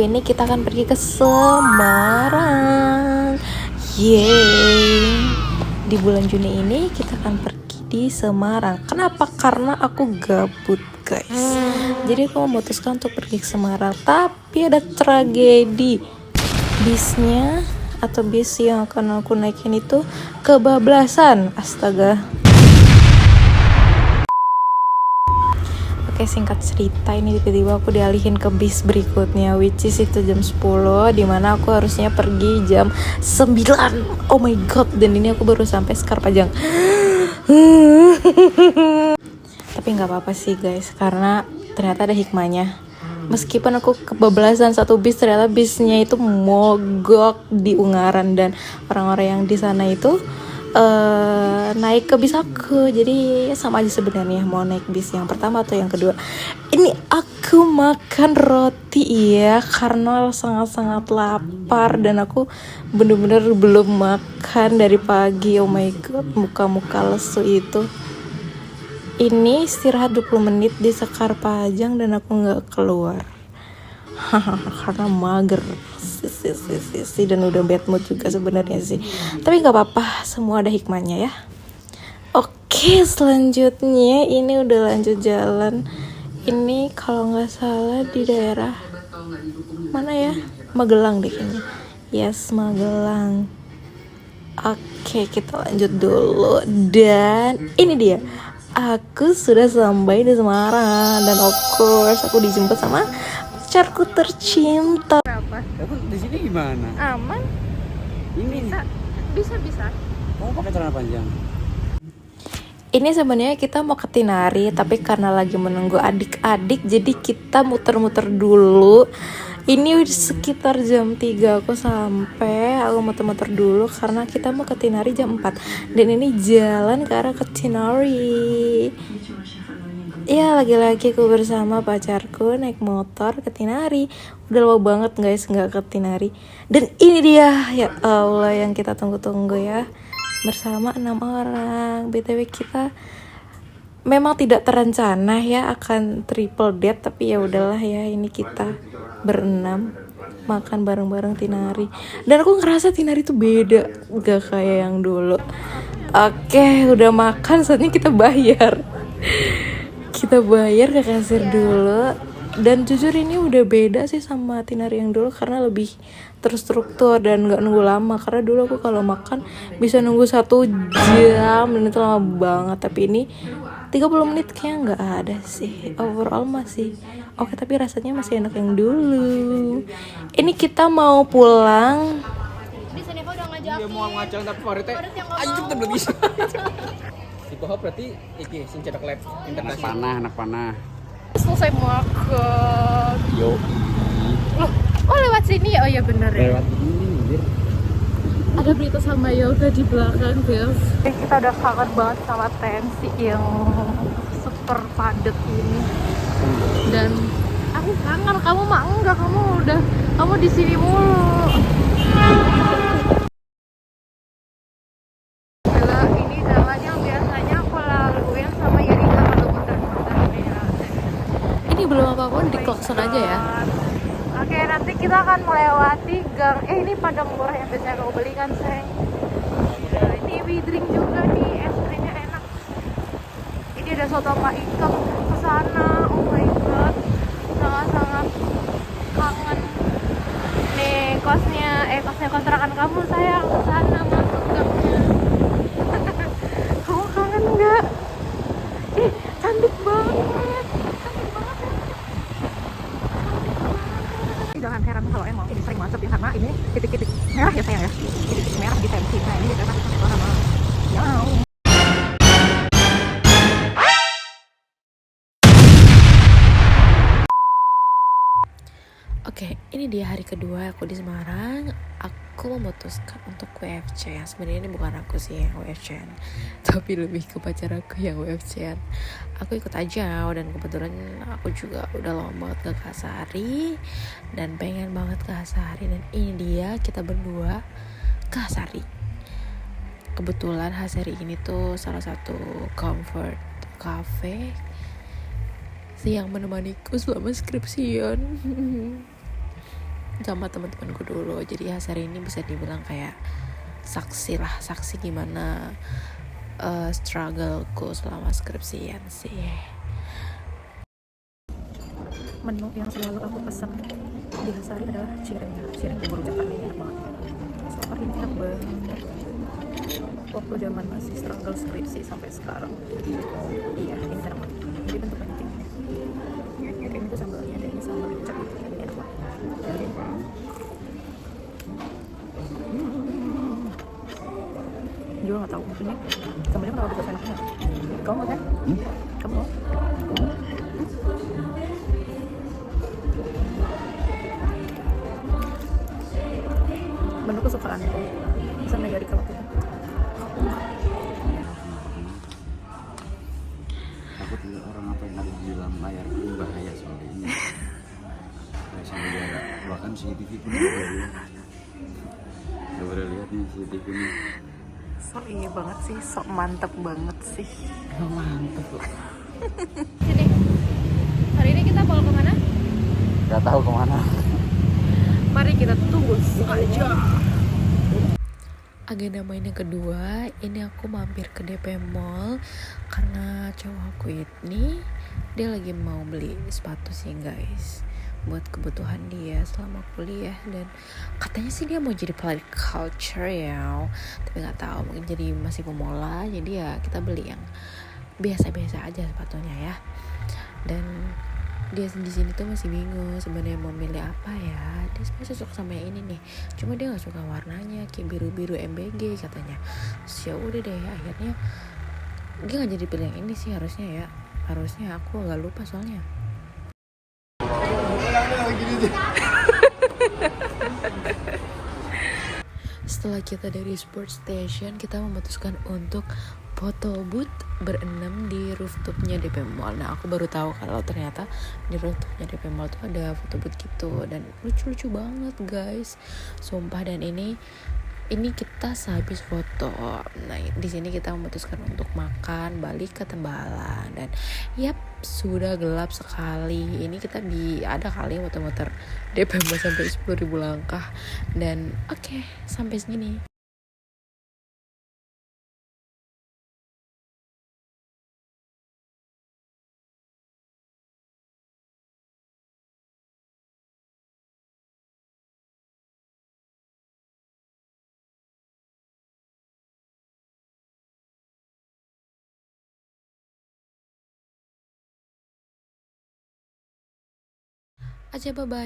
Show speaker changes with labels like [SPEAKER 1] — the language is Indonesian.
[SPEAKER 1] ini kita akan pergi ke Semarang. Yeay. Di bulan Juni ini kita akan pergi di Semarang. Kenapa? Karena aku gabut, guys. Jadi aku memutuskan untuk pergi ke Semarang. Tapi ada tragedi. Bisnya atau bis yang akan aku naikin itu kebablasan. Astaga. Oke, singkat cerita, ini tiba-tiba aku dialihin ke bis berikutnya, which is itu jam 10, dimana aku harusnya pergi jam 9. Oh my god, dan ini aku baru sampai Sekarpajang. Tapi gak apa-apa sih guys, karena ternyata ada hikmahnya. Meskipun aku kebablasan satu bis, ternyata bisnya itu mogok di Ungaran, dan orang-orang yang di sana itu naik ke bis aku. Jadi sama aja sebenarnya mau naik bis yang pertama atau yang kedua. Ini aku makan roti ya, karena sangat-sangat lapar dan aku bener-bener belum makan dari pagi. Oh my god, muka-muka lesu itu. Ini istirahat 20 menit di Sekarpajang dan aku gak keluar karena mager sih, dan udah bad mood juga sebenarnya sih. Tapi nggak apa-apa, semua ada hikmahnya ya. Oke, selanjutnya ini udah lanjut jalan. Ini kalau nggak salah di daerah mana ya, Magelang deh kayaknya. Yes, Magelang. Oke, kita lanjut dulu. Dan ini dia, aku sudah sampai di Semarang, dan of course aku dijemput sama pacarku tercinta.
[SPEAKER 2] Kamu di sini gimana?
[SPEAKER 1] Aman?
[SPEAKER 2] Ini
[SPEAKER 1] Bisa.
[SPEAKER 2] kamu pakai celana panjang.
[SPEAKER 1] Ini sebenarnya kita mau ke Tinari, tapi karena lagi menunggu adik-adik, jadi kita muter-muter dulu. Ini sekitar jam 3 aku sampai. Aku muter-muter dulu karena kita mau ke Tinari jam 4. Dan ini jalan ke arah ke Tinari. Ya, lagi-lagi aku bersama pacarku naik motor ke Tinari. Udah lama banget guys nggak ke Tinari. Dan ini dia, ya Allah, yang kita tunggu-tunggu ya. Bersama 6 orang. BTW kita memang tidak terencana ya akan triple date, tapi ya udahlah ya, ini kita berenam makan bareng-bareng Tinari. Dan aku ngerasa Tinari tuh beda, gak kayak yang dulu. Oke, udah makan, saatnya kita bayar. Kita bayar ke kasir dulu. Dan jujur ini udah beda sih sama Tinari yang dulu, karena lebih terstruktur dan gak nunggu lama. Karena dulu aku kalau makan bisa nunggu 1 jam dan itu lama banget. Tapi ini 30 menit kayaknya gak ada sih. Overall masih oke, tapi rasanya masih enak yang dulu. Ini kita mau pulang.
[SPEAKER 3] Di sini kau udah ngajakin.
[SPEAKER 2] Dia mau ngajak tapi Farite. Ayo kita beli. Di bawah berarti iki sing cedak lab internasional. Anak panah.
[SPEAKER 3] Selesai makan.
[SPEAKER 2] Yo.
[SPEAKER 3] Oh lewat sini ya? Oh ya bener ya.
[SPEAKER 2] Lewat ini.
[SPEAKER 3] Ada berita sama yoga di belakang guys.
[SPEAKER 1] Kita udah kangen banget sama tensi yang super padat ini.
[SPEAKER 3] Dan aku kangen, kamu mah enggak, kamu di sini mulu. Gila, ini jalan yang biasanya aku laluin sama Yerika kalau muter-muter ya.
[SPEAKER 1] Ini belum apa-apa, di klakson aja ya.
[SPEAKER 3] Oke, nanti kita akan melewati gang. Ini Padang Murah yang biasanya aku beli kan, sayang. Ini we drink juga nih, es krimnya enak. Ini ada soto Pak Ikam ke sana. Oh my god, sangat-sangat kangen. Nih kosnya kontrakan kamu, sayang, ke sana masuk gangnya. Kamu kangen nggak? Cantik banget. Jangan heran kalau emang ini sering macet ya, karena ini titik-titik merah ya sayang ya, titik-titik merah di tensi. Nah ini biasanya macet sama jauh.
[SPEAKER 1] Oke, ini dia hari kedua aku di Semarang. Aku memutuskan untuk WFC. Sebenarnya ini bukan aku sih yang WFC, tapi lebih ke pacar aku yang WFC. Aku ikut aja, dan kebetulan aku juga udah lama banget ke Kasari dan pengen banget ke Kasari. Dan ini dia, kita berdua ke Kasari. Kebetulan Kasari ini tuh salah satu comfort cafe yang menemaniku selama skripsian. sama teman-temanku dulu. Jadi hari ini bisa dibilang kayak saksi gimana struggleku selama skripsian sih. Menu yang selalu aku pesan di Hasari adalah cireng bubur Jakarta ini enak banget. Soalnya ini enak banget. Waktu zaman masih struggle skripsi sampai sekarang. Iya, ini enak banget. Jadi bentuk penting. Ini tuh sambalnya, dan ini sambal kecap gitu. Ini enak banget. Juga nggak tahu maksudnya sambalnya kenapa bisa enaknya. Kamu mau kan? Kamu mau? Menu kesukaanku sama dari kalau kita.
[SPEAKER 4] Takut orang apa yang ada di dalam layar ini bahaya soalnya ini. Kayak sampai dia bahkan CCTV pun udah boleh lihat nih CCTV ini.
[SPEAKER 1] Sok iya banget sih, sok mantep banget sih.
[SPEAKER 4] Mantep loh.
[SPEAKER 3] Sini. Hari ini kita mau kemana?
[SPEAKER 4] Gak tahu kemana.
[SPEAKER 1] Mari kita tunggu saja. Agenda mainnya kedua, ini aku mampir ke DP Mall karena cowok aku ini dia lagi mau beli sepatu sih guys, buat kebutuhan dia selama kuliah, dan katanya sih dia mau jadi pelatih culture ya, tapi nggak tahu, mungkin jadi masih pemula, jadi ya kita beli yang biasa-biasa aja sepatunya ya. Dan dia di sini tuh masih bingung sebenarnya mau milih apa ya. Dia sebenarnya suka sama yang ini nih, cuma dia nggak suka warnanya kayak biru MBG katanya. Terus ya udah deh, akhirnya dia nggak jadi pilih yang ini sih harusnya aku agak lupa soalnya. Setelah kita dari sport station, kita memutuskan untuk foto booth berenam di rooftopnya DP Mall. Nah, aku baru tahu kalau ternyata di rooftopnya DP Mall tuh ada foto booth gitu, dan lucu-lucu banget guys, sumpah. Dan ini kita sehabis foto. Nah, di sini kita memutuskan untuk makan, balik ke Tembalang, dan yap, sudah gelap sekali. Ini kita ada kali muter-muter DP Mall sampai 10.000 langkah. Dan oke, sampai segini. Aja, bye-bye.